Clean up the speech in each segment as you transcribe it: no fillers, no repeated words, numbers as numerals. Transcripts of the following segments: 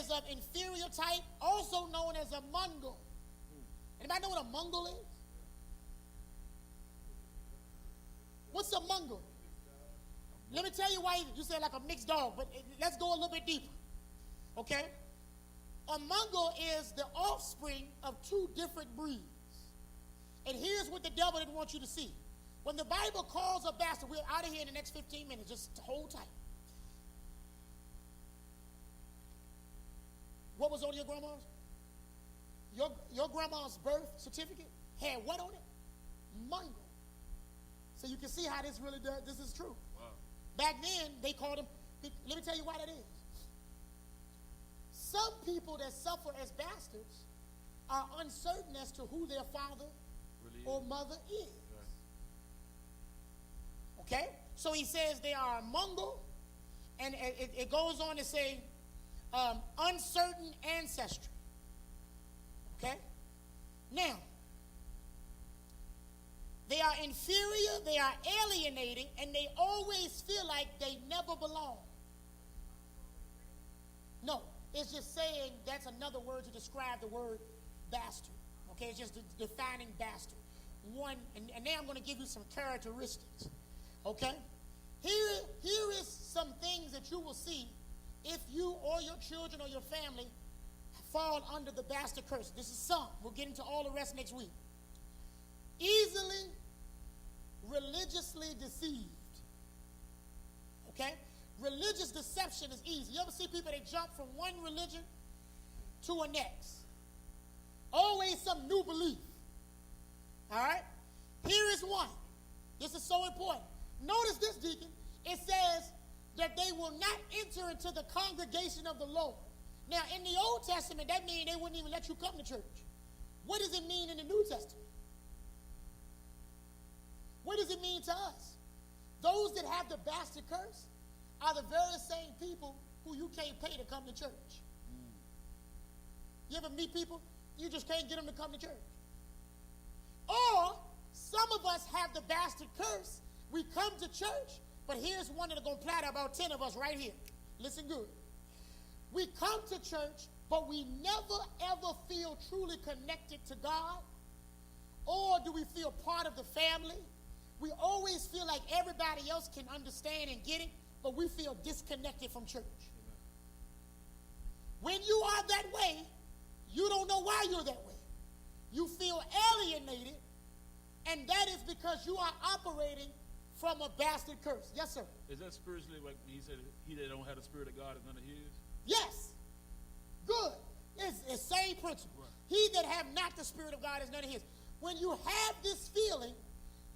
is of inferior type, also known as a Mongol. Anybody know what a Mongol is? What's a Mongol? Let me tell you why you say like a mixed dog, but let's go a little bit deeper. Okay? A Mongol is the offspring of two different breeds. And here's what the devil didn't want you to see. When the Bible calls a bastard, we're out of here in the next 15 minutes. Just hold tight. What was on your grandma's? Your grandma's birth certificate had what on it? Mongol. So you can see how this really does. This is true. Wow. Back then, they called them. Let me tell you why that is. Some people that suffer as bastards are uncertain as to who their father really or mother is. Right. Okay? So he says they are Mongol, and it goes on to say uncertain ancestry. Okay? Now, they are inferior, they are alienating, and they always feel like they never belong. No, it's just saying that's another word to describe the word bastard. Okay, it's just defining bastard. One, and now I'm going to give you some characteristics. Okay? Here is some things that you will see if you or your children or your family fall under the bastard curse. This is some. We'll get into all the rest next week. Easily religiously deceived. Okay? Religious deception is easy. You ever see people that jump from one religion to a next? Always some new belief. All right? Here is one. This is so important. Notice this, deacon. It says that they will not enter into the congregation of the Lord. Now, in the Old Testament, that means they wouldn't even let you come to church. What does it mean in the New Testament? What does it mean to us? Those that have the bastard curse are the very same people who you can't pay to come to church. You ever meet people, you just can't get them to come to church? Or some of us have the bastard curse. We come to church, but here's one that's going to apply to about 10 of us right here. Listen good. We come to church, but we never ever feel truly connected to God. Or do we feel part of the family? We always feel like everybody else can understand and get it, but we feel disconnected from church. When you are that way, you don't know why you're that way. You feel alienated, and that is because you are operating from a bastard curse. Yes, sir. Is that spiritually like he said, he that don't have the spirit of God is none of his? Yes. Good. It's the same principle. Right. He that have not the spirit of God is none of his. When you have this feeling,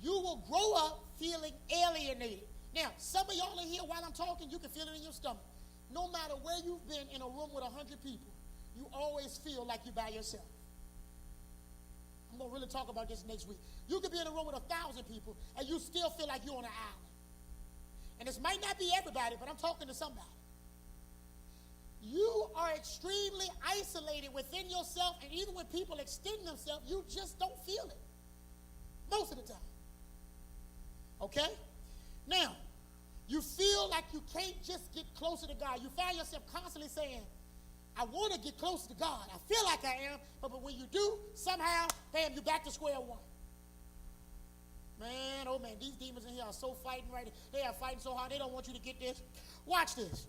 you will grow up feeling alienated. Now, some of y'all in here, while I'm talking, you can feel it in your stomach. No matter where you've been in a room with 100 people, you always feel like you're by yourself. I'm going to really talk about this next week. You could be in a room with 1,000 people, and you still feel like you're on an island. And this might not be everybody, but I'm talking to somebody. You are extremely isolated within yourself, and even when people extend themselves, you just don't feel it. Most of the time. Okay? Now, you feel like you can't just get closer to God. You find yourself constantly saying, I want to get closer to God. I feel like I am, but when you do, somehow, bam, you're back to square one. Man, oh man, these demons in here are so fighting right now. They are fighting so hard, they don't want you to get this. Watch this.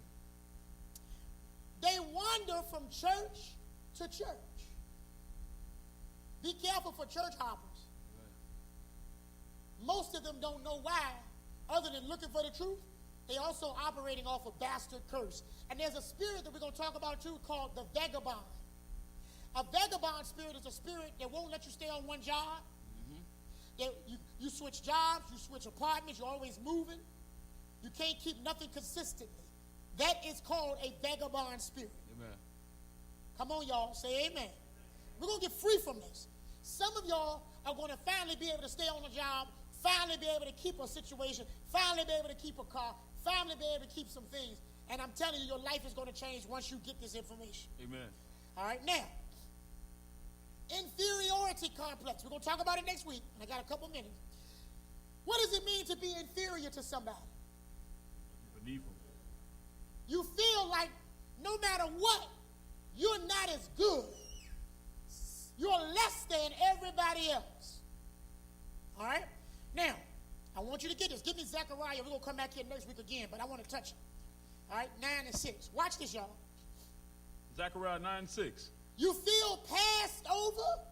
They wander from church to church. Be careful for church hoppers. Most of them don't know why, other than looking for the truth. They also operating off a bastard curse. And there's a spirit that we're going to talk about too called the vagabond. A vagabond spirit is a spirit that won't let you stay on one job. That you switch jobs, you switch apartments, you're always moving. You can't keep nothing consistently. That is called a vagabond spirit. Amen. Come on, y'all. Say amen. We're going to get free from this. Some of y'all are going to finally be able to stay on a job, finally be able to keep a situation, finally be able to keep a car, finally be able to keep some things. And I'm telling you, your life is going to change once you get this information. Amen. All right, now, inferiority complex. We're going to talk about it next week, and I got a couple minutes. What does it mean to be inferior to somebody? Beneath them. You feel like no matter what, you're not as good. You're less than everybody else. All right? Now, I want you to get this. Give me Zechariah. We're going to come back here next week again, but I want to touch it. All right? 9 and 6. Watch this, y'all. Zechariah 9:6. You feel passed over?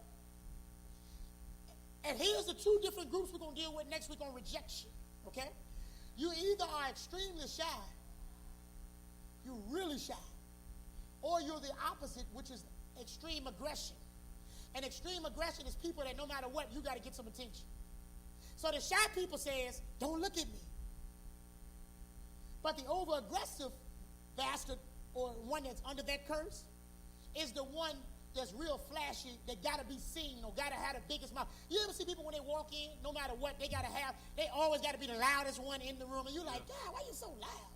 And here's the two different groups we're going to deal with next week on rejection. Okay? You either are extremely shy, you're really shy, or you're the opposite, which is extreme aggression. And extreme aggression is people that no matter what, you got to get some attention. So the shy people says, don't look at me. But the over-aggressive bastard, or one that's under that curse, is the one that's real flashy, that got to be seen or got to have the biggest mouth. You ever see people when they walk in, no matter what, they always got to be the loudest one in the room. And you're like, God, why you so loud?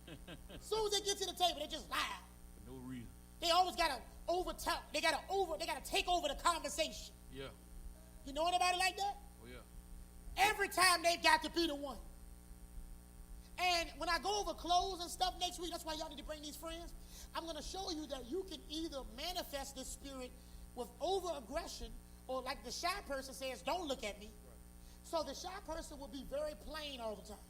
As soon as they get to the table, they're just loud. For no reason. They always got to overtalk. They got to take over the conversation. Yeah. You know anybody like that? Oh, yeah. Every time they've got to be the one. And when I go over clothes and stuff next week, that's why y'all need to bring these friends. I'm going to show you that you can either manifest this spirit with over-aggression, or like the shy person says, don't look at me. Right. So the shy person will be very plain all the time.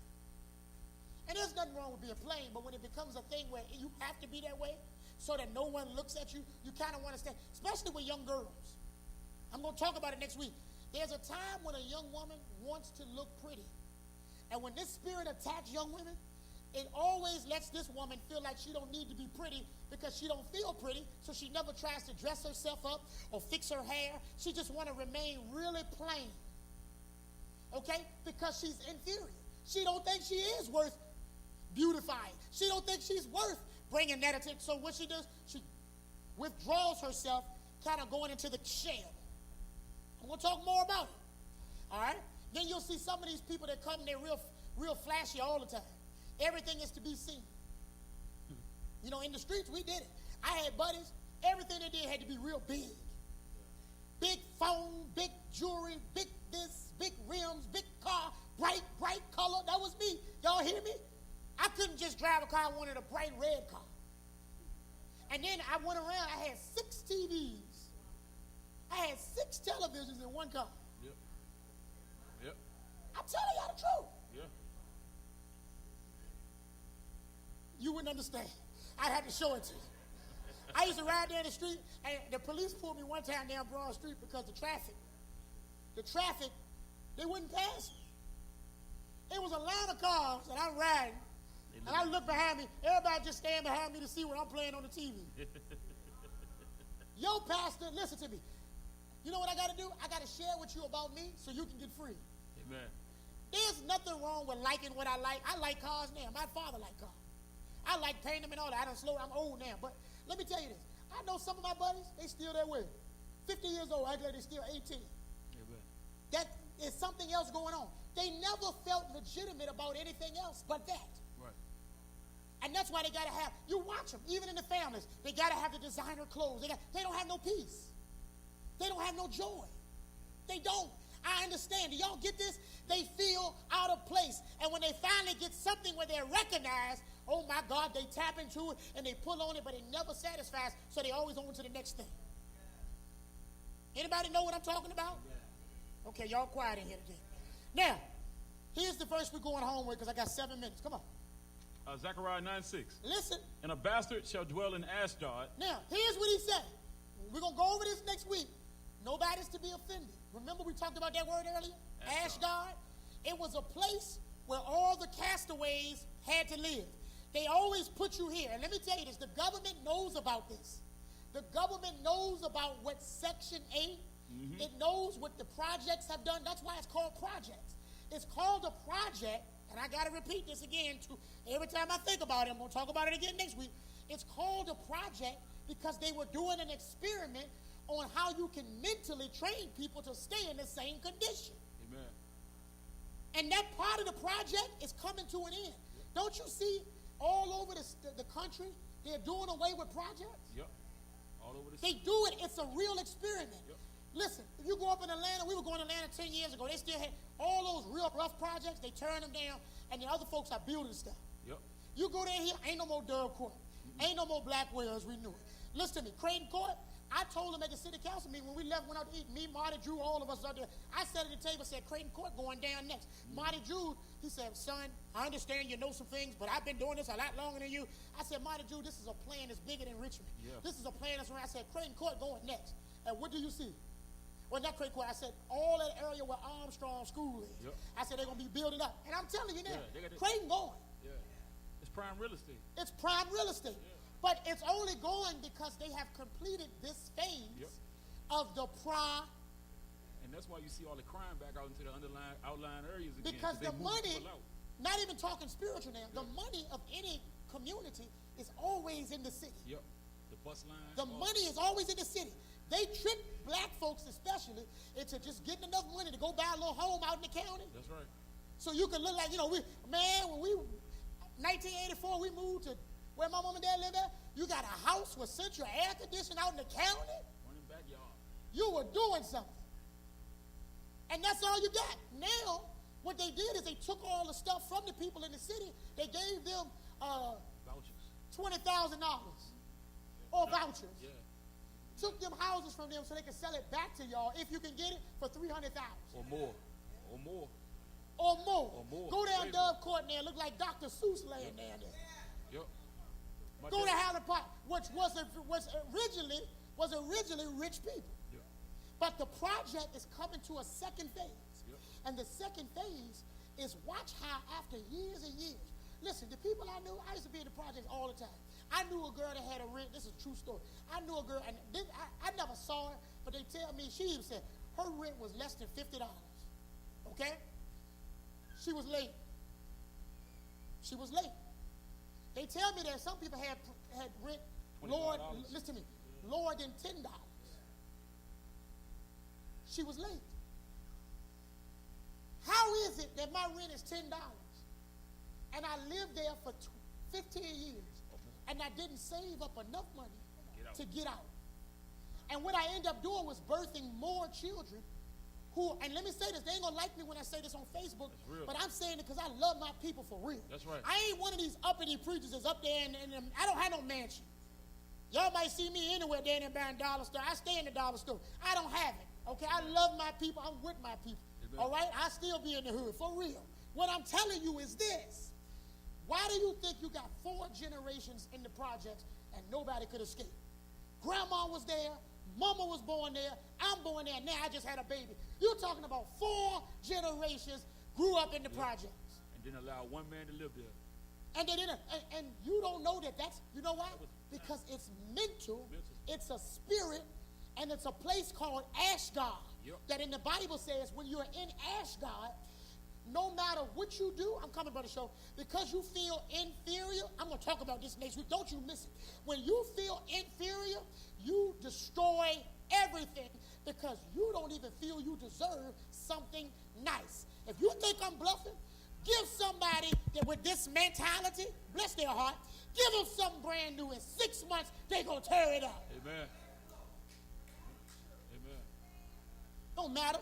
And there's nothing wrong with being plain, but when it becomes a thing where you have to be that way so that no one looks at you, you kind of want to stand, especially with young girls. I'm going to talk about it next week. There's a time when a young woman wants to look pretty. And when this spirit attacks young women, it always lets this woman feel like she don't need to be pretty because she don't feel pretty, so she never tries to dress herself up or fix her hair. She just want to remain really plain, okay? Because she's inferior. She don't think she is worth beautifying. She don't think she's worth bringing that attention. So what she does, she withdraws herself, kind of going into the shell. I'm going to talk more about it, all right? Then you'll see some of these people that come, they're real flashy all the time. Everything is to be seen. You know, in the streets, we did it. I had buddies, everything they did had to be real big. Big phone, big jewelry, big this, big rims, big car, bright color. That was me. Y'all hear me? I couldn't just drive a car. I wanted a bright red car. And then I went around, I had 6 TVs. I had 6 televisions in one car. Yep. Yep. I'm telling y'all the truth. Yeah. You wouldn't understand. I'd have to show it to you. I used to ride down the street, and the police pulled me one time down Broad Street because the traffic, they wouldn't pass me. It was a line of cars, and I'm riding, and I look behind me. Everybody just stand behind me to see what I'm playing on the TV. Yo, pastor, listen to me. You know what I got to do? I got to share with you about me so you can get free. Amen. There's nothing wrong with liking what I like. I like cars now. My father liked cars. I like painting them and all that. I'm old now. But let me tell you this. I know some of my buddies, they still that way. 50 years old, I think they're still 18. Amen. That is something else going on. They never felt legitimate about anything else but that. Right. And that's why they got to have, you watch them, even in the families, they got to have the designer clothes. They don't have no peace. They don't have no joy. They don't. I understand. Do y'all get this? They feel out of place. And when they finally get something where they're recognized, oh my God, they tap into it and they pull on it, but it never satisfies, so they always on to the next thing. Anybody know what I'm talking about? Okay, y'all quiet in here today. Now, here's the verse we're going home with because I got 7 minutes. Come on. Zechariah 9:6. Listen. And a bastard shall dwell in Ashdod. Now, here's what he said. We're going to go over this next week. Nobody's to be offended. Remember we talked about that word earlier? Ashdod. It was a place where all the castaways had to live. They always put you here. And let me tell you this, the government knows about this. The government knows about what Section 8, it knows what the projects have done. That's why it's called projects. It's called a project, and I got to repeat this again. Every time I think about it, I'm going to talk about it again next week. It's called a project because they were doing an experiment on how you can mentally train people to stay in the same condition. Amen. And that part of the project is coming to an end. Yep. Don't you see all over the country, they're doing away with projects? Yep. All over the They do it. It's a real experiment. Yep. Listen, if you go up in Atlanta, we were going to Atlanta 10 years ago. They still had all those real rough projects. They turned them down, and the other folks are building stuff. Yep. You go there here, ain't no more Dove Court. Ain't no more black whales, we knew it. Listen to me, Creighton Court, I told them at the city council meeting when we left, went out to eat, me, Marty, Drew, all of us out there. I sat at the table, said, Creighton Court going down next. Marty, Drew, he said, son, I understand you know some things, but I've been doing this a lot longer than you. I said, Marty, Drew, this is a plan that's bigger than Richmond. Yeah. This is a plan that's around. I said, Creighton Court going next. And what do you see? Well, not Creighton Court. I said, all that area where Armstrong School is. Yep. I said, they're going to be building up. And I'm telling you now, Yeah, Creighton going. Yeah. It's prime real estate. It's prime real estate. Yeah. But it's only going because they have completed this phase Yep. of the prime. And that's why you see all the crime back out into the outlying areas again. Because they the move money, people out. not even talking spiritual now, the money of any community is always in the city. Yep. The bus line. The money is always in the city. They trick black folks especially into just getting enough money to go buy a little home out in the county. That's right. So you can look like, when 1984, we moved to where my mom and dad lived at. You got a house with central air conditioning out in the county. Running backyard. You were doing something. And that's all you got. Now, what they did is they took all the stuff from the people in the city. They gave them Vouchers. $20,000 or vouchers. Yeah. Took them houses from them so they could sell it back to y'all if you can get it for $300,000 Or more. Or more. or more. Or more. Go down Way Dove Court now, look like Dr. Seuss laying down there. Yep. My Go to dad- Howland Park, which was originally rich people. Yep. But the project is coming to a second phase. Yep. And the second phase is watch how after years and years. Listen, the people I knew, I used to be in the projects all the time. I knew a girl that had a rent. This is a true story. I knew a girl, and I never saw her, but they tell me, she even said her rent was less than $50. Okay? She was late. She was late. They tell me that some people had rent lower, $25. listen to me, lower than $10. She was late. How is it that my rent is $10 and I lived there for 15 years and I didn't save up enough money to get out? And what I ended up doing was birthing more children who, and let me say this, they ain't gonna like me when I say this on Facebook, real. but I'm saying it because I love my people for real. That's right. I ain't one of these uppity preachers that's up there and I don't have no mansion. Y'all might see me anywhere down there buying dollar store. I stay in the dollar store. I don't have it. Okay, I love my people. I'm with my people. Amen. All right, I still be in the hood for real. What I'm telling you is this: why do you think you got 4 generations in the projects and nobody could escape? Grandma was there, mama was born there, I'm born there. Now I just had a baby. You're talking about 4 generations grew up in the projects, And didn't allow one man to live there. and they didn't. And you don't know that. That's, you know why? Because it's mental. It's a spirit. And it's a place called Ashdod. Yep. That in the Bible says when you're in Ashdod, no matter what you do, I'm coming, Brother Show, because you feel inferior. I'm going to talk about this next week. Don't you miss it. When you feel inferior, you destroy everything because you don't even feel you deserve something nice. If you think I'm bluffing, give somebody that with this mentality, bless their heart, give them something brand new. In 6 months, they're going to tear it up. Amen. Amen. Don't matter.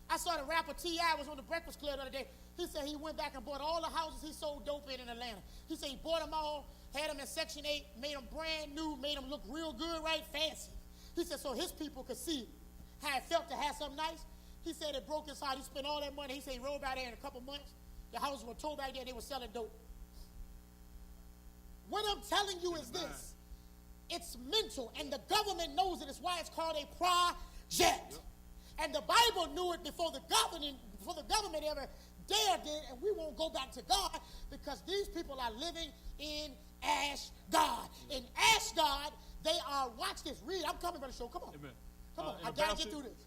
I saw the rapper T.I. was on the Breakfast Club the other day. He said he went back and bought all the houses he sold dope in Atlanta. He said he bought them all, had them in Section 8, made them brand new, made them look real good, right, fancy. He said so his people could see how it felt to have something nice. He said it broke his heart. He spent all that money. He said he rode by there in a couple months. The houses were towed back there. They were selling dope. What I'm telling you is this. It's mental, and the government knows it. It's why it's called a project. And the Bible knew it before the government ever dared it, and we won't go back to God because these people are living in Ashdod. In Ashdod, they are, watch this, read, I'm coming, Brother Show, come on. Amen. Come on, And I a gotta bastard- get through this.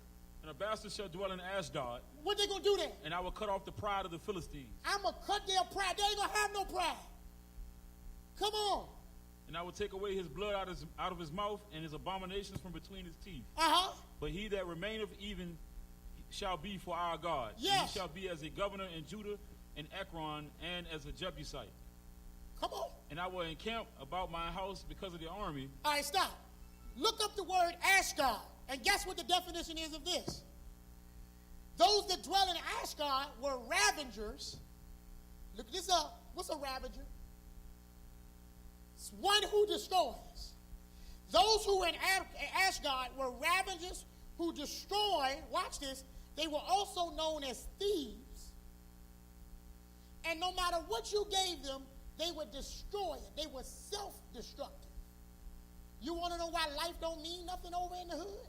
And a bastard shall dwell in Ashdod, What they gonna do there? and I will cut off the pride of the Philistines. I'm gonna cut their pride. They ain't gonna have no pride. Come on. And I will take away his blood out of his mouth, and his abominations from between his teeth. Uh-huh. But he that remaineth even shall be for our God. And Yes. he shall be as a governor in Judah and Ekron, and as a Jebusite. Come on. And I will encamp about my house because of the army. All right, stop. Look up the word Ashdod, and guess what the definition is of this? Those that dwell in Ashdod were ravengers. Look this up. What's a ravager? one who destroys. Those who were in Ashdod were ravagers who destroyed, watch this, they were also known as thieves. And no matter what you gave them, they would destroy it. They were self-destructive. You want to know why life don't mean nothing over in the hood?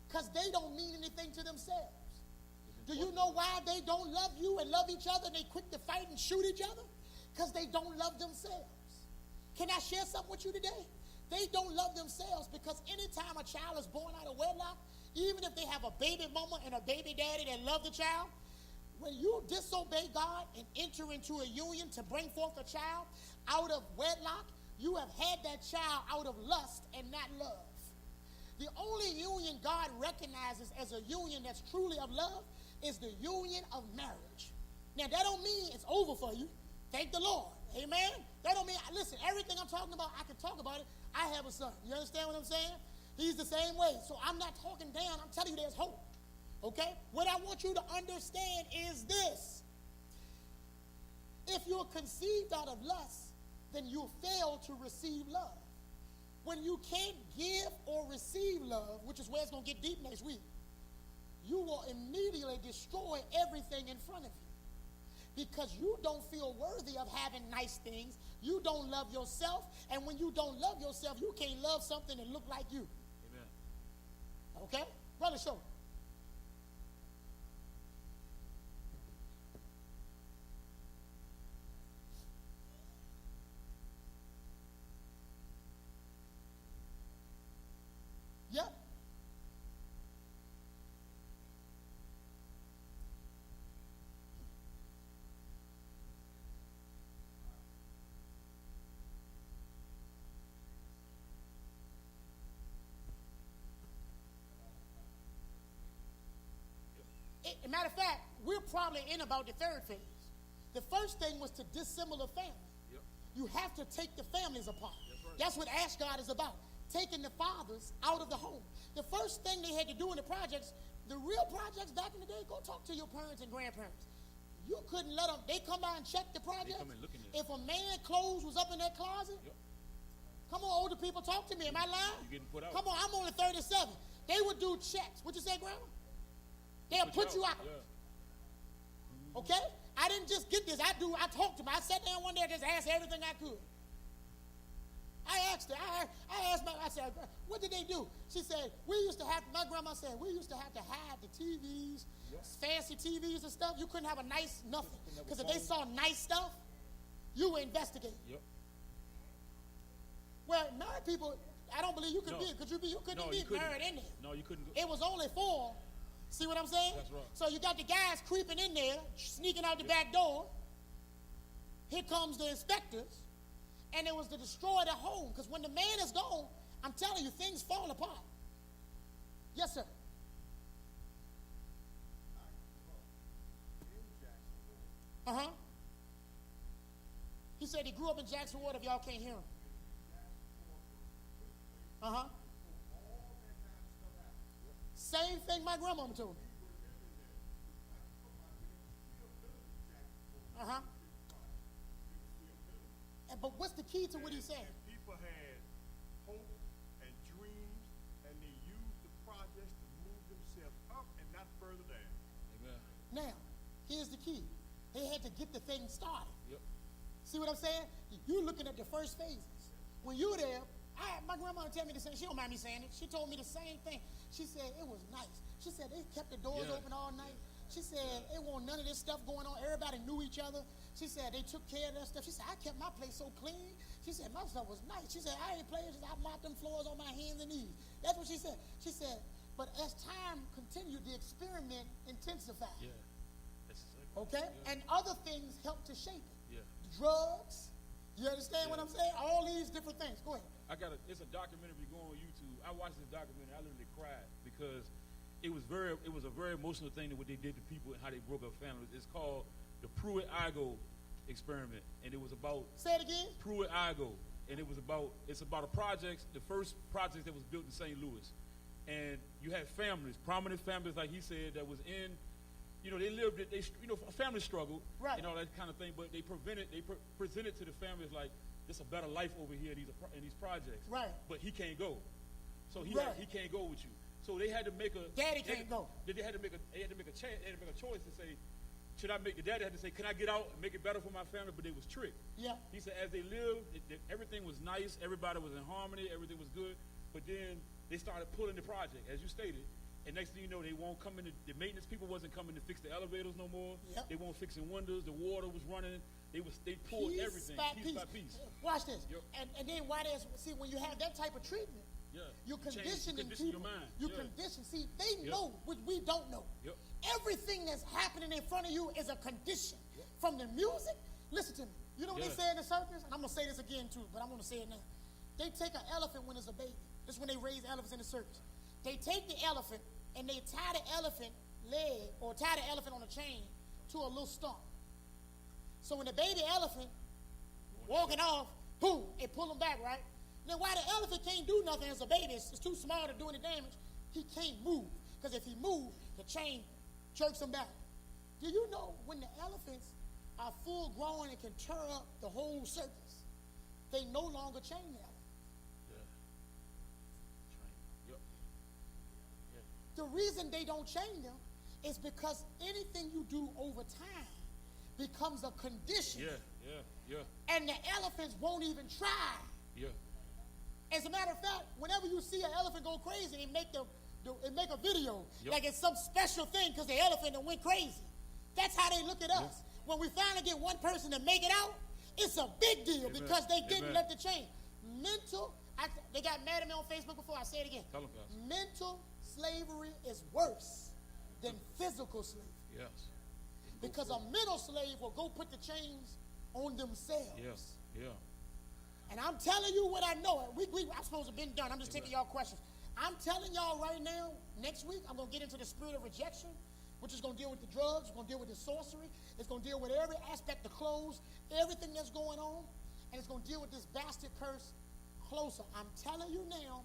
Because they don't mean anything to themselves. Do you know why they don't love you and love each other and they quick to fight and shoot each other? Because they don't love themselves. Can I share something with you today? They don't love themselves because anytime a child is born out of wedlock, even if they have a baby mama and a baby daddy that love the child, when you disobey God and enter into a union to bring forth a child out of wedlock, you have had that child out of lust and not love. The only union God recognizes as a union that's truly of love is the union of marriage. Now, that don't mean it's over for you. Thank the Lord. Amen? That don't mean, listen, everything I'm talking about, I can talk about it. I have a son. You understand what I'm saying? He's the same way. So I'm not talking down. I'm telling you there's hope. Okay? What I want you to understand is this. If you're conceived out of lust, then you'll fail to receive love. When you can't give or receive love, which is where it's going to get deep next week, you will immediately destroy everything in front of you. Because you don't feel worthy of having nice things. You don't love yourself. And when you don't love yourself, you can't love something that look like you. Amen. Okay? Brother, show. Yep. Matter of fact, we're probably in about the third phase. The first thing was to dissimilar family. Yep. You have to take the families apart. Right. That's what Ashdod is about, taking the fathers out of the home. The first thing they had to do in the projects, the real projects back in the day, go talk to your parents and grandparents. You couldn't let them, they come by and check the project. They come and look in there. If a man's clothes was up in that closet, Yep. come on, older people, talk to me. Am I lying? You're getting put out. Come on, I'm only 37. They would do checks. What you say, Grandma? They'll put you out. Yeah. Okay? I didn't just get this. I talked to them. I sat down one day and just asked everything I could. I asked her. I asked I said, what did they do? She said, my grandma said, we used to have to hide the TVs, fancy TVs and stuff. You couldn't have a nice nothing. Because if they saw nice stuff, you would investigate. Yep. Well, married people, I don't believe you could be. You couldn't be married in there. No, you couldn't. It was only 4. See what I'm saying? That's right. So you got the guys creeping in there, sneaking out the back door. Here comes the inspectors. And it was to destroy the home. Because when the man is gone, I'm telling you, things fall apart. Yes, sir. Uh-huh. He said he grew up in Jackson Ward if y'all can't hear him. Uh-huh. Same thing my grandmama told me. Uh-huh. But what's the key to what he's saying? People had hope and dreams, and they used the projects to move themselves up and not further down. Amen. Now, here's the key. They had to get the thing started. Yep. See what I'm saying? You're looking at the first phases. When you were there, my grandma would tell me the same. She don't mind me saying it. She told me the same thing. She said it was nice. She said they kept the doors open all night. She said it wasn't none of this stuff going on. Everybody knew each other. She said they took care of that stuff. She said I kept my place so clean. She said my stuff was nice. She said I ain't playing. I mopped them floors on my hands and knees. That's what she said. She said, but as time continued, the experiment intensified. Yeah. That's Okay? Yeah. And other things helped to shape it. Yeah. Drugs. You understand what I'm saying? All these different things. Go ahead. It's a documentary going on YouTube. I watched this documentary. I literally cried because it was a very emotional thing that what they did to people and how they broke up families. It's called the Pruitt-Igoe experiment, and it was about. Say it again. Pruitt-Igoe, and it's about a project, the first project that was built in St. Louis, and you had families, prominent families, like he said, that was in. They lived it. A family struggle, right, and all that kind of thing. But they presented to the families like there's a better life over here in these projects. Right. But he can't go. So he Right. he can't go with you. So they had to make a Daddy can't go. They had to make a choice to say, should I make the daddy had to say, can I get out and make it better for my family? But they was tricked. Yeah. He said as they lived, everything was nice, everybody was in harmony, everything was good. But then they started pulling the project, as you stated. And next thing you know, they won't come in. The maintenance people wasn't coming to fix the elevators no more. Yep. They weren't fixing windows. The water was running. They pulled everything piece by piece. Watch this. Yep. And then why there's see when you have that type of treatment, Yeah. you're You change- conditioning condition people. your mind. You Yeah. condition. See, they Yep. know what we don't know. Yep. Everything that's happening in front of you is a condition. From the music, listen to me. You know what they Yeah. say in the circus? And I'm gonna say this again too, but I'm gonna say it now. They take an elephant when it's a baby. This is when they raise elephants in the circus. They take the elephant and they tie the elephant leg or tie the elephant on a chain to a little stump. So when the baby elephant walking off, boom, it pull him back, right? Then why the elephant can't do nothing as a baby, it's too small to do any damage, he can't move. Because if he moves, the chain jerks him back. Do you know when the elephants are full grown and can tear up the whole circus, they no longer chain the elephant. Yeah. Yep. The reason they don't chain them is because anything you do over time becomes a condition. Yeah. And the elephants won't even try. Yeah. As a matter of fact, whenever you see an elephant go crazy, they make a video Yep. like it's some special thing because the elephant done went crazy. That's how they look at us. When we finally get one person to make it out, it's a big deal Amen. because they didn't Amen. let the chain. They got mad at me on Facebook before. I say it again. Tell 'em, Pastor. Mental slavery is worse than physical slavery Yes. because a mental slave will go put the chains on themselves. Yes. Yeah. And I'm telling you what I know. I'm supposed to have been done. I'm just taking y'all questions. I'm telling y'all right now, next week, I'm going to get into the spirit of rejection, which is going to deal with the drugs, it's going to deal with the sorcery, it's going to deal with every aspect of clothes, everything that's going on, and it's going to deal with this bastard curse closer. I'm telling you now,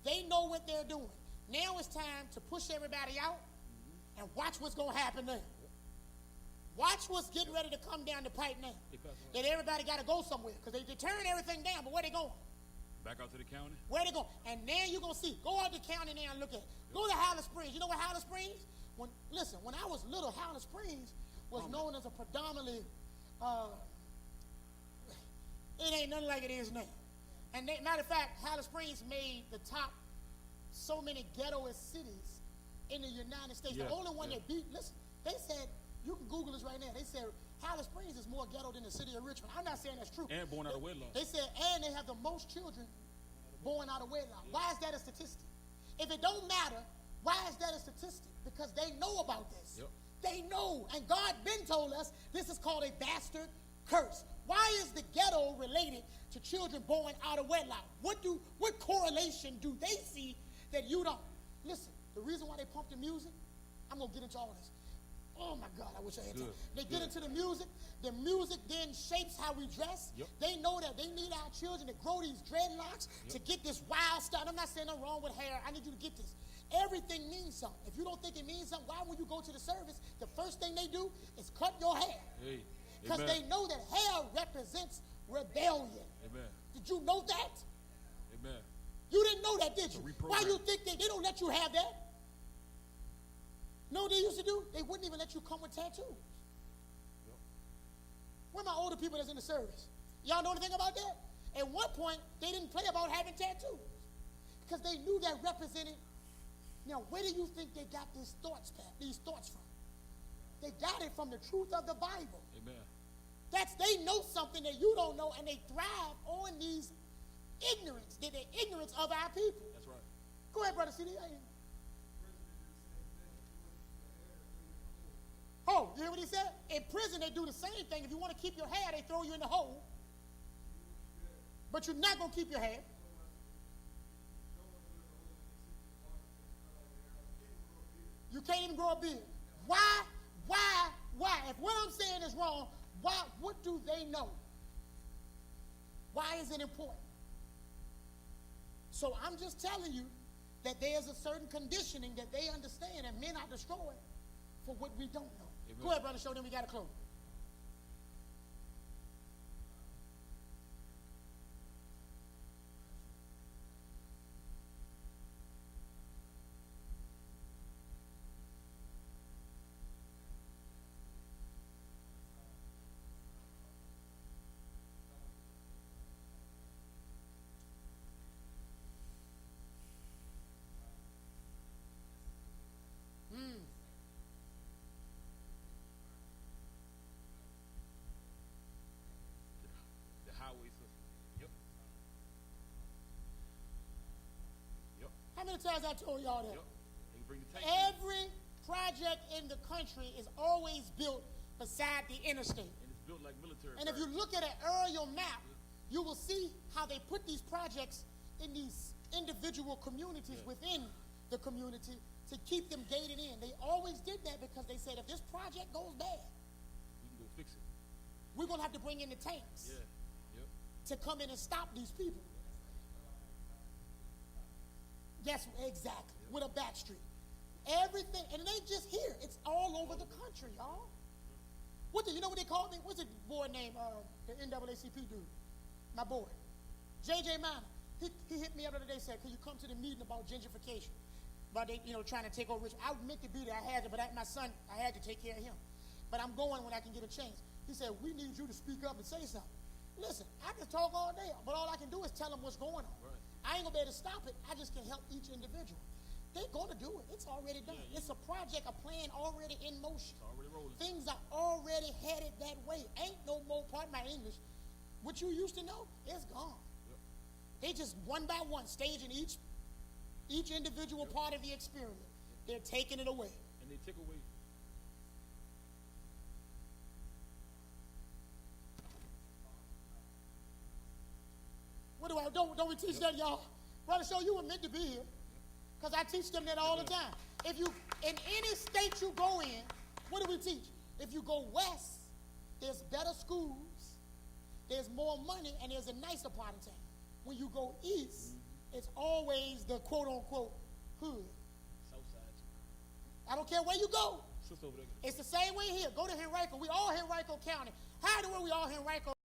they know what they're doing. Now it's time to push everybody out and watch what's going to happen there. Watch what's getting ready to come down the pipe now. That everybody got to go somewhere because they turn everything down, but where they going? Back out to the county. Where they going? And then you're going to see. Go out to county now and look at it. Go to Howland Springs. You know what Howland Springs? When I was little, Howland Springs was known as a predominantly, it ain't nothing like it is now. And matter of fact, Howland Springs made the top so many ghettoist cities in the United States. Yeah, The only one yeah. that beat, listen, they said, you can Google this right now. They said Howland Springs is more ghetto than the city of Richmond. I'm not saying that's true. And born out of wedlock. They said, and they have the most children born out of wedlock. Why is that a statistic? If it don't matter, why is that a statistic? Because they know about this. Yep. They know. And God been told us this is called a bastard curse. Why is the ghetto related to children born out of wedlock? What correlation do they see that you don't? Listen, the reason why they pump the music, I'm going to get into all this. Oh my God, I wish I had time. They get into the music then shapes how we dress. Yep. They know that they need our children to grow these dreadlocks to get this wild stuff. I'm not saying nothing wrong with hair. I need you to get this. Everything means something. If you don't think it means something, why when you go to the service, the first thing they do is cut your hair. Hey. Because Amen. they know that hair represents rebellion. Amen. Did you know that? Amen. You didn't know that, did you? reprogram. Why you think they don't let you have that? Know what they used to do? They wouldn't even let you come with tattoos. Where my older people that's in the service? Y'all know anything about that? At one point, they didn't play about having tattoos because they knew that represented. Now, where do you think they got these thoughts from? They got it from the truth of the Bible. Amen. They know something that you don't know, and they thrive on these ignorance. They're the ignorance of our people. That's right. Go ahead, brother CD. Oh, you hear what he said? In prison, they do the same thing. If you want to keep your hair, they throw you in the hole. But you're not going to keep your hair. You can't even grow a beard. Why? If what I'm saying is wrong, what do they know? Why is it important? So I'm just telling you that there's a certain conditioning that they understand and men are destroyed for what we don't know. Amen. Go ahead, brother, show them we got to close. many times I told y'all that? Yep. They can bring the tank in, Every project in the country is always built beside the interstate. and it's built like military. And if you barracks. look at an aerial map, you will see how they put these projects in these individual communities within the community to keep them gated in. They always did that because they said if this project goes bad, we can go fix it. we're going to have to bring in the tanks Yeah. Yep. to come in and stop these people. Yes, exactly. With a back street. Everything, and it ain't just here. It's all over the country, y'all. You know what they call me? What's the boy name? The NAACP dude. My boy. J.J. Minor. He hit me up the other day, said, "Can you come to the meeting about gentrification?" But they, trying to take over Richmond. I meant to be there. I had to, but my son, I had to take care of him. But I'm going when I can get a chance. He said, "We need you to speak up and say something." Listen, I can talk all day, but all I can do is tell them what's going on. Right. I ain't gonna be able to stop it. I just can help each individual. They're gonna do it. It's already done. Yeah, yeah. It's a project, a plan already in motion. It's already rolling. Things are already headed that way. Ain't no more, pardon my English, what you used to know, it's gone. Yep. They just one by one, staging each individual part of the experiment. They're taking it away. And they take away. What do I, don't we teach that, y'all? Brother, show you were meant to be here. Because I teach them that all the time. If you, in any state you go in, what do we teach? If you go west, there's better schools, there's more money, and there's a nicer part of town. When you go east, it's always the quote-unquote hood. Southside. I don't care where you go. Sister over there. It's the same way here. Go to Henrico. We all Henrico County. How do we all Henrico